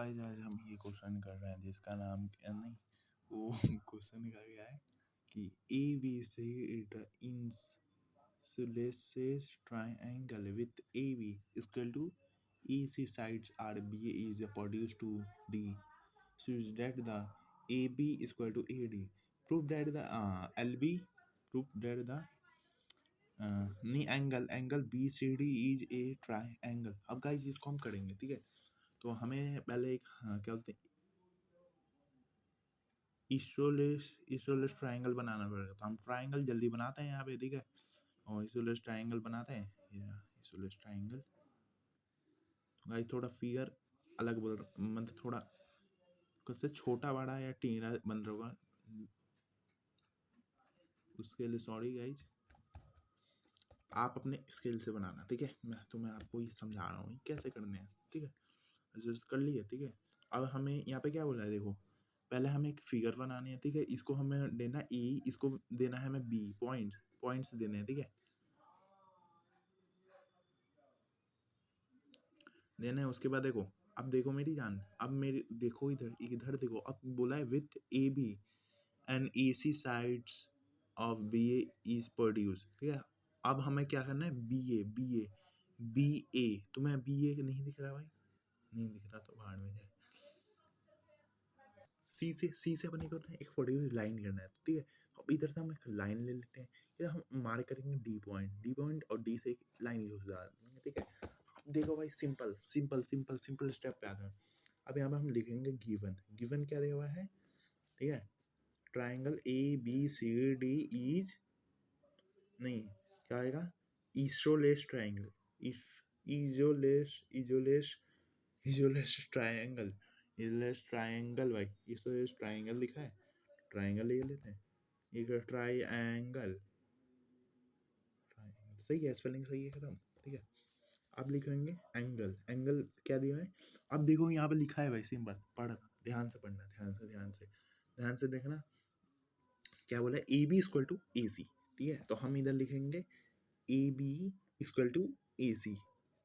Guys आज हम ये क्वेश्चन कर रहे हैं जिसका नाम नहीं वो क्वेश्चन का क्या है कि A B C insulated triangle with AB equal to EC sides are B is produced to D such that the AB is equal to AD. Prove that the LB prove that the नहीं angle B C D is a triangle. अब guys इसको हम करेंगे, ठीक है. तो हमें पहले एक क्या बोलते हैं इसोलेस ट्राइंगल बनाना पड़ेगा. तो हम ट्राइंगल जल्दी बनाते हैं यहाँ पे, ठीक है. और इसोलेस ट्राइंगल बनाते हैं, इसोलेस ट्राइंगल. गाइस थोड़ा फिगर अलग बोल रहा, मतलब थोड़ा कैसे छोटा बड़ा या टीना बन रहा होगा, उसके लिए सॉरी गाइस. आप अपने स्किल से बनाना, ठीक है. मैं तुम्हें आपको ये समझा रहा हूँ कैसे करने हैं, ठीक है. कर लिए, ठीक है. अब हमें यहाँ पे क्या बोला है, देखो. पहले हमें एक फिगर बनानी है, ठीक है. इसको हमें देना ए, इसको देना है हमें बी. पॉइंट्स देने हैं, ठीक है. देना है. उसके बाद देखो, अब देखो मेरी जान, अब मेरी देखो इधर देखो. अब बोला है with A B and A C sides of B A is produce, ठीक है. अब हमें क्या करना है, बी ए. तुम्हें बी ए नहीं दिख रहा भाई? नहीं दिख रहा तो बाहर में जाए. सी से अपने को एक प्रोड्यूस लाइन करना है, ठीक है. अब इधर से हम एक लाइन ले लेते हैं, इधर हम मार्क करेंगे डी पॉइंट और डी से एक लाइन यूज करेंगे, ठीक है. देखो भाई, सिंपल स्टेप पे आते हैं. अब यहाँ पे हम लिखेंगे गिवन क्या दिया हुआ है, ठीक है. Triangle A B C D is नहीं क्या आएगा, इसोलेस ट्राइंगल. इजोलेस ट्राइंगल भाई. इसोलेस ट्राइंगल लिखा है, ट्राइंगल ले लेते हैं. एक ट्राइंगल सही है, स्पेलिंग सही है, खत्म, ठीक है. अब लिखेंगे एंगल क्या दिया है. अब देखो यहाँ पे लिखा है भाई, सिंपल. पढ़, ध्यान से पढ़ना, ध्यान से देखना. क्या बोला है, A B equal to A C, ठीक है. तो हम इधर लिखेंगे A B equal to A C.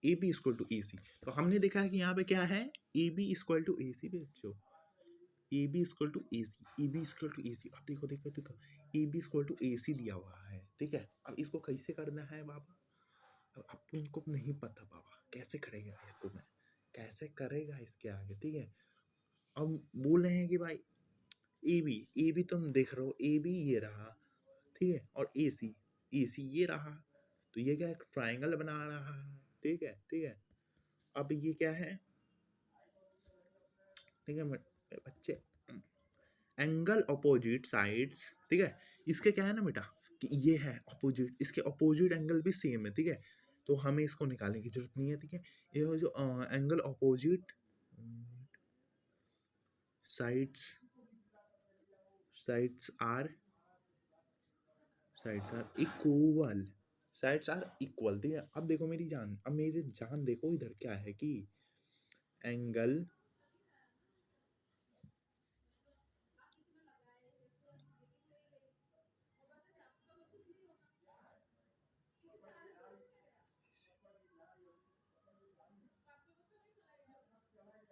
A B equal to A C. तो हमने देखा है कि यहाँ पे क्या है, A B equal to A C. बच्चों A B equal to A C, A B equal to A C. अब देखो A B equal to A C दिया हुआ है, ठीक है. अब इसको कैसे करना है बाबा, अब आपको इनको नहीं पता बाबा कैसे करेगा इसको, मैं कैसे करेगा इसके आगे, ठीक है. अब बोल रहे हैं कि भाई ए बी तुम देख रहे हो, ए बी ये रहा, ठीक है. और ए सी ये रहा. तो ये क्या है, ट्राइंगल बना रहा है, ठीक है. अब ये क्या है, ठीक है बच्चे, एंगल अपोजिट साइड्स, ठीक है. इसके क्या है ना बेटा, कि ये है अपोजिट, इसके अपोजिट एंगल भी सेम है, ठीक है. तो हमें इसको निकालने की जरूरत नहीं है, ठीक है. ये जो angle opposite sides are equal, ठीक है. अब देखो मेरी जान देखो इधर क्या है कि एंगल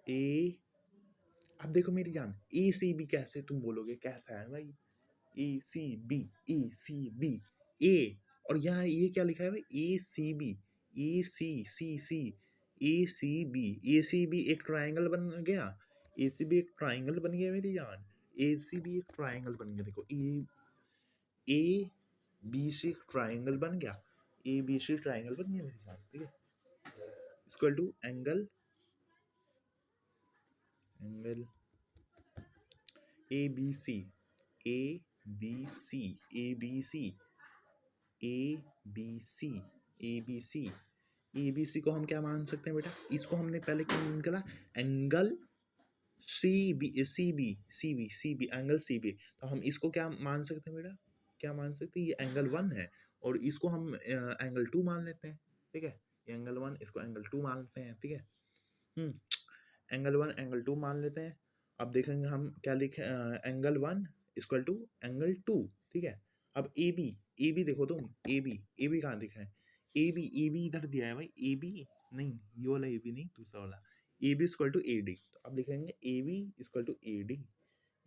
ए. अब देखो मेरी जान, ए सी बी कैसे तुम बोलोगे, कैसा है भाई, ए सी बी ए. और यहाँ ये क्या लिखा है भाई, ए सी बी ए सी बी एक ट्राइंगल बन गया. ए सी बी एक ट्राइंगल बन गया मेरी जान. ए सी बी एक ट्राइंगल बन गया. देखो ए बी सी ट्राइंगल बन गया. ए बी सी ट्राइंगल बन गया मेरी जान, ठीक है. Equal to angle A B C A B C को हम क्या मान सकते हैं बेटा, इसको हमने पहले क्या निकाला, angle C B angle C B. तो हम इसको क्या मान सकते हैं बेटा, क्या मान सकते हैं, ये एंगल 1 है और इसको हम एंगल 2 मान लेते हैं, ठीक है. ये एंगल 1, इसको एंगल 2 मान लेते हैं, ठीक है. एंगल 1 एंगल 2 मान लेते हैं. अब देखेंगे हम क्या लिखे, एंगल 1 इक्वल टू एंगल 2, ठीक है. अब ए बी देखो तुम, ए बी कहाँ दिखा है, ए बी इधर दिया है भाई. ए बी नहीं, ये वाला ए बी नहीं, दूसरा वाला A B equal to A D, तो अब लिखेंगे A B equal to A D,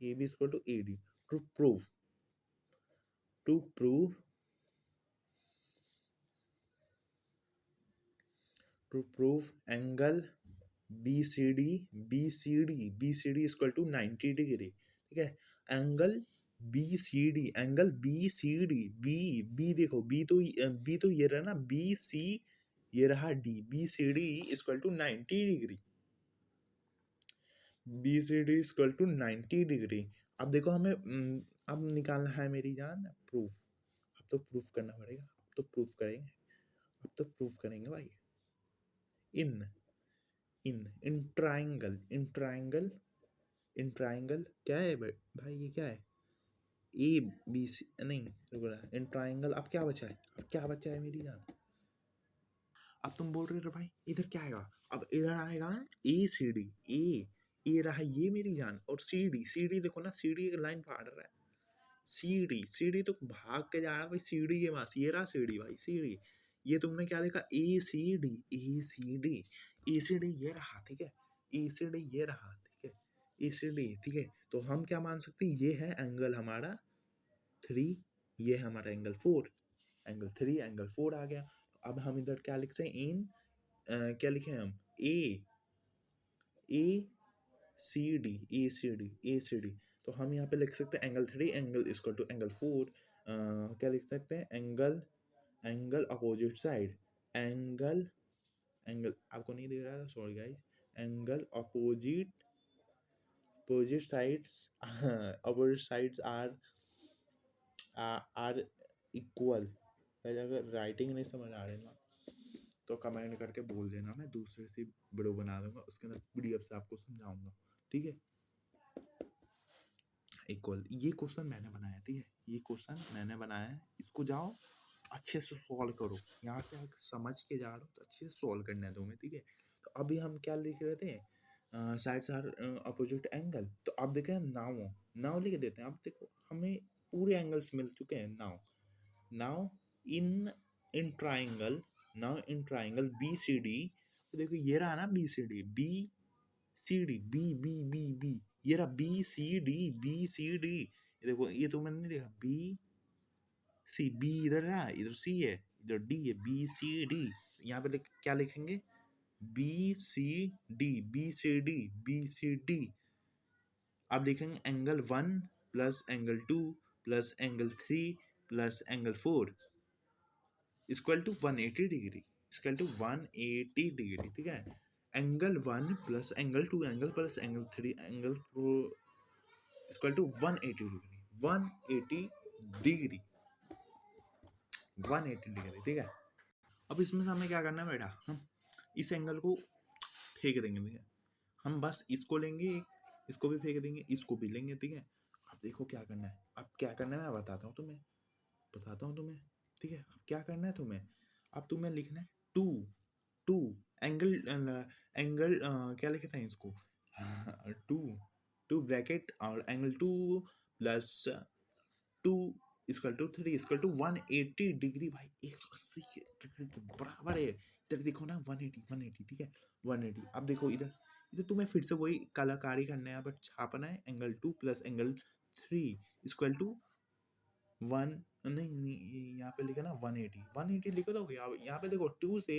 A B equal to A D. To prove, to prove, to prove angle B C D, B C D, B C D equal to 90 degree, ठीक है। Angle B C D, angle B C D, B B देखो, B तो ये रहा ना, B C, ये रहा D, B C D equal to 90 degree, B C D equal to 90 degree. अब देखो हमें अब निकालना है मेरी जान प्रूफ, अब तो प्रूफ करना पड़ेगा, अब तो प्रूफ करेंगे, अब तो प्रूफ करेंगे भाई। इन इन ट्राइंगल, इन ट्राइंगल, इन ट्राइंगल क्या है भाई, ये क्या है, ए बी सी, नहीं रुको ना, इन ट्राइंगल। अब क्या बचा है, अब क्या बचा है मेरी जान, अब तुम बोल रहे हो भाई इधर क्या आएगा, अब इधर आएगा ए सी डी, ए रहा ये मेरी जान, और सी डी, सी डी देखो ना, सी डी एक लाइन फाड़ रहा है, सी डी, सी डी तो भाग के जा रहा है भाई, सी डी के पास, ये रहा सी डी भाई, सी डी, ये तुमने क्या देखा, ए C D, A C D, A C D ये रहा, ठीक है, ए सी डी ये रहा, ठीक है, ए सी डी, ठीक है। तो हम क्या मान सकते हैं, ये है एंगल हमारा 3, ये है हमारा एंगल 4, एंगल 3 एंगल 4 आ गया। अब हम इधर क्या लिख सकते हैं, इन क्या लिखे हम, A C D, A C D, A C D, तो हम यहाँ पे लिख सकते हैं angle 3 angle equal to angle 4, क्या लिख सकते हैं, angle, angle opposite side, angle, angle आपको नहीं दिख रहा था, sorry guys, angle opposite, opposite sides, opposite sides are equal. अगर राइटिंग नहीं समझ आ रही ना तो कमेंट करके बोल देना, मैं दूसरे से वीडियो बना दूंगा, उसके अंदर पीडीएफ से आपको समझाऊंगा, ठीक है। इक्वल, ये क्वेश्चन मैंने बनाया, ठीक है, ये क्वेश्चन मैंने बनाया है, इसको जाओ अच्छे से सॉल्व करो, यहाँ से अगर समझ के जा रहे हो तो अच्छे से सॉल्व करना है तुम्हें, ठीक है। तो अभी हम क्या लिख रहे थे, साइड्स आर अपोजिट एंगल, तो अब देखें नाउ, नाउ लिख देते हैं। अब देखो हमें पूरे एंगल्स मिल चुके हैं now, now in in triangle, now in triangle B C D, तो देखो ये रहा ना B C D, B C D, B B B B, ये रहा B C D, B C D, ये देखो ये तो मैंने नहीं देखा, बी सी, बी इधर रहा, इधर सी है, इधर डी है, बी सी डी, यहाँ पे क्या लिखेंगे, B C D, B C D, B C D. अब लिखेंगे angle 1 plus angle 2 plus angle 3 plus angle 4 equal to 180 degree, equal to 180 degree, ठीक है। Angle 1 plus angle 2 angle plus angle 3 angle equal to 180 degree, 180 degree, 180 degree, ठीक है। अब इसमें से हमें क्या करना है बेटा, हम इस एंगल को फेंक देंगे, ठीक है, हम बस इसको लेंगे, इसको भी फेंक देंगे, इसको भी लेंगे, ठीक है। अब देखो क्या करना है, अब क्या करना है मैं बताता हूँ तुम्हें, बताता हूँ तुम्हें, ठीक है। अब क्या करना है तुम्हें, अब तुम्हें लिखना है टू, टू एंगल, एंगल क्या लिखते हैं इसको, टू, टू ब्रैकेट और angle 2 plus 2 equal to 3 equal to 180 degree, भाई 180 डिग्री के बराबर है। इधर देखो ना 180, 180, ठीक है, 180। अब देखो इधर, इधर तुम्हें फिर से वही कलाकारी करना है, बट छापना है angle 2 plus angle 3 equal to 1, नहीं यहाँ पे लिखा ना 180, 180 लिखो तो यहाँ पे देखो 2 से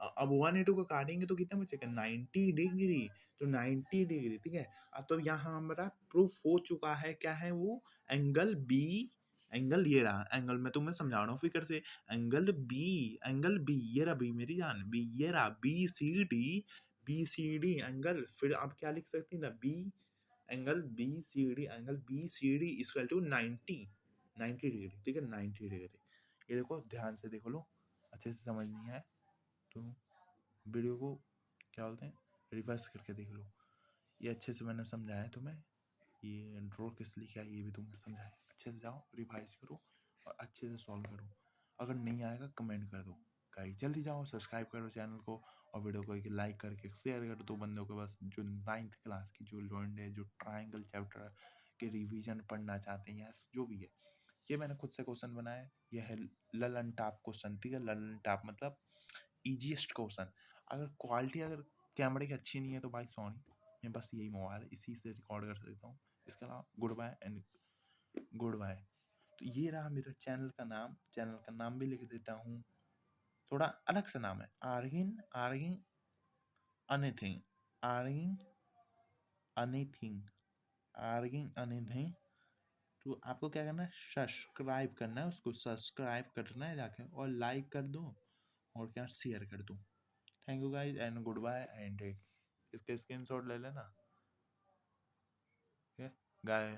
अब 180 को काटेंगे तो कितना बचेगा, 90 डिग्री, तो 90 डिग्री, ठीक है। अब तो यहाँ हमारा प्रूफ हो चुका है, क्या है वो, एंगल बी, एंगल ये रहा एंगल, मैं तुम्हें समझा रहा हूँ फिक्र से, एंगल बी, एंगल बी ये रहा, बी मेरी जान, बी ये रहा, B C D, B C D angle, फिर आप क्या लिख सकती है ना, B angle B C D, angle B C D equal to 90 degree, ठीक है, 90 डिग्री। ये देखो ध्यान से देखो लो, अच्छे से समझ नहीं आए तो वीडियो को क्या बोलते हैं रिवर्स करके देख लो, ये अच्छे से मैंने समझाया तुम्हें, ये ड्रॉ किस लिए क्या ये भी तुमने समझाया, अच्छे से जाओ रिवाइज करो और अच्छे से सॉल्व करो, अगर नहीं आएगा कमेंट कर दो गाइस, जल्दी जाओ सब्सक्राइब करो चैनल को, और वीडियो को एक लाइक करके शेयर कर दो बंदों के पास, जो 9th क्लास की जो लॉन्डे जो ट्राइंगल चैप्टर के रिवीजन पढ़ना चाहते हैं या जो भी है। ये मैंने खुद से क्वेश्चन बनाया, ये है ललन टॉप क्वेश्चन, ठीक है, ललन टॉप मतलब इजीएस्ट क्वेश्चन। अगर क्वालिटी अगर कैमरे की अच्छी नहीं है तो भाई सॉरी, मेरे पास यही मोबाइल है, इसी से रिकॉर्ड कर सकता हूँ। इसके अलावा goodbye and goodbye. तो ये रहा मेरा चैनल का नाम। चैनल का नाम भी लिख देता हूँ, थोड़ा अलग सा नाम है, आर्गिंग आर्गिंग एनीथिंग, आर्गिंग एनीथिंग, आर्गिंग एनीथिंग। तो आपको क्या करना है, सब्सक्राइब करना है, उसको सब्सक्राइब करना है जाके, और लाइक कर दो और क्या शेयर कर दो। Thank you guys and goodbye and इसके स्क्रीनशॉट ले लेना। गाय